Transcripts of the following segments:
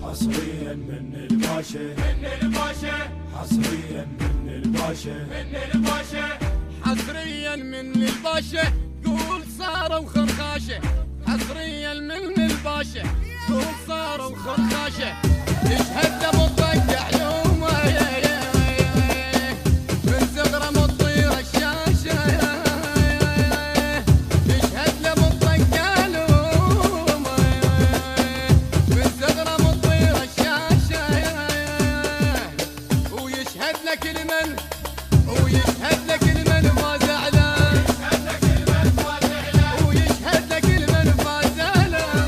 حصريا من الباشا حصريا من الباشا حصريا من الباشا قول صاروا خرخاشه. حصريا من الباشا قول صاروا خرخاشه. يشهد ابو الطق علومه من صغره مطير الشاشه. يشهد ابو الطق علومه من صغره مطير الشاشه. ويشهد لك المن ويشهد لك المن ما زعلان. ويشهد لك المن ما زعلان.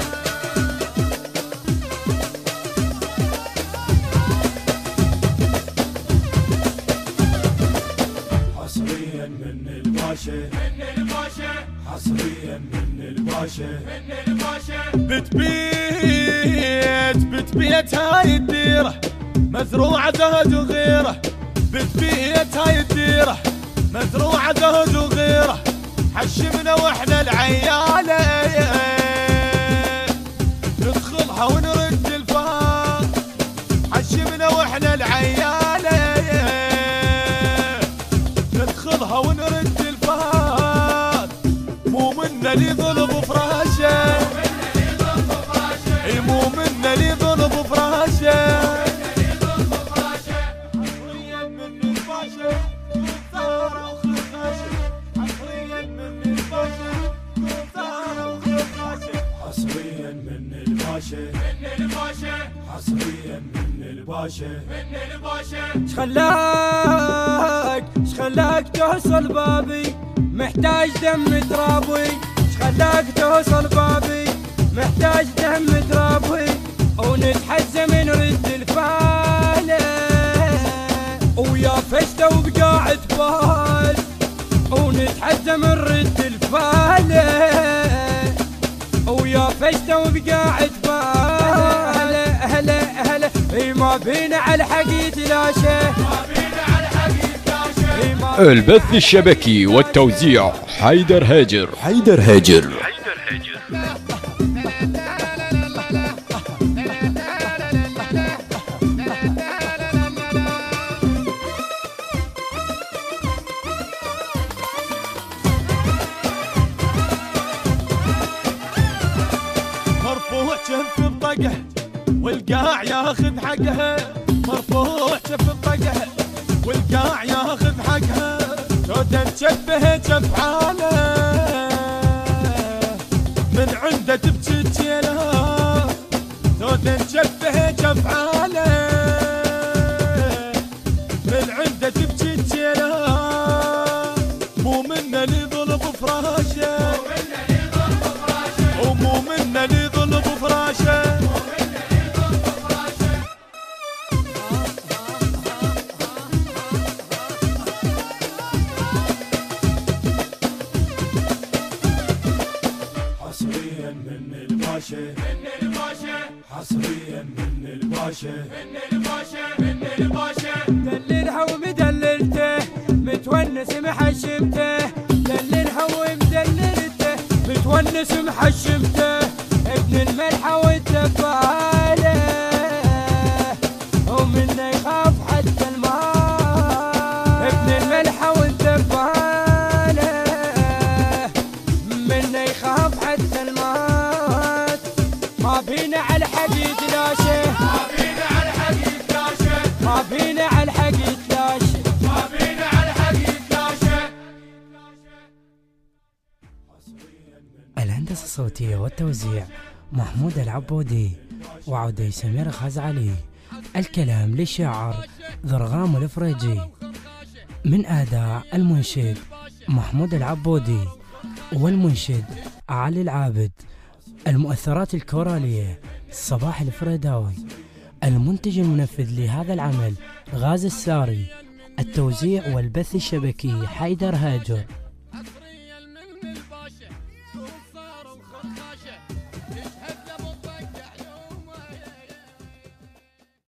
حصريا من الباشا حصريا من الباشا بتبيت هاي الديرة مزروعة زهد وغيره. بتبيت هاي الديرة مزروعة زهد وغيره. حشمنا واحنا العيالة ندخلها ونرد الفار. حشمنا واحنا العيالة ندخلها ونرد الفار. مو منا اللي ضرب فراشه. اي مو منا اللي ضرب فراشه. حصريا من الباشا ثارة وخرخاشه. حصريا من الباشا ثارة وخرخاشه. حصريا من الباشا حصريا من الباشا شخلاك توصل بابي محتاج دم ترابي. شخلاك توصل بابي محتاج دم ترابي. ونتحزم نرد الفالة ويا فشته وبقاعد بال. ونتحزم نرد الفالة ويا فشته وبقاعد بال. هلا اي ما بينا على حقي تلاشى. البث الشبكي والتوزيع حيدر هاجر. مرفوع شف بطقه والقاع ياخذ حقها. مرفوع شف بطقه والقاع ياخذ حقها. تودا تشبه جفعاله من عنده تبكي تجيله. تودا تشبه جفعاله من عنده تبكي تجيله. مو منا اللي ضرب فراشه. ومو منا اللي ضرب فراشه. حصريا من الباشا حصريا من الباشا دللها ومدللته متونس محشمته. دللها ومدللته متونس محشمته. ابن الملحة والدبالة ومنه يخاف حتى الماء. ابن الملحة والدبالة منه يخاف حتى الماء. ما بينا على حديد لاشه. ما بينا على حديد لاشه. ما بينا على حديد لاشه. ما بينا على حديد لاشه. الهندسة الصوتية والتوزيع محمود العبودي وعودي سمير خزعلي. الكلام للشاعر ضرغام الفريجي من أداء المنشد محمود العبودي والمنشد علي العابد. المؤثرات الكورالية صباح الفريداوي. المنتج المنفذ لهذا العمل غازي الساري. التوزيع والبث الشبكي حيدر هاجر.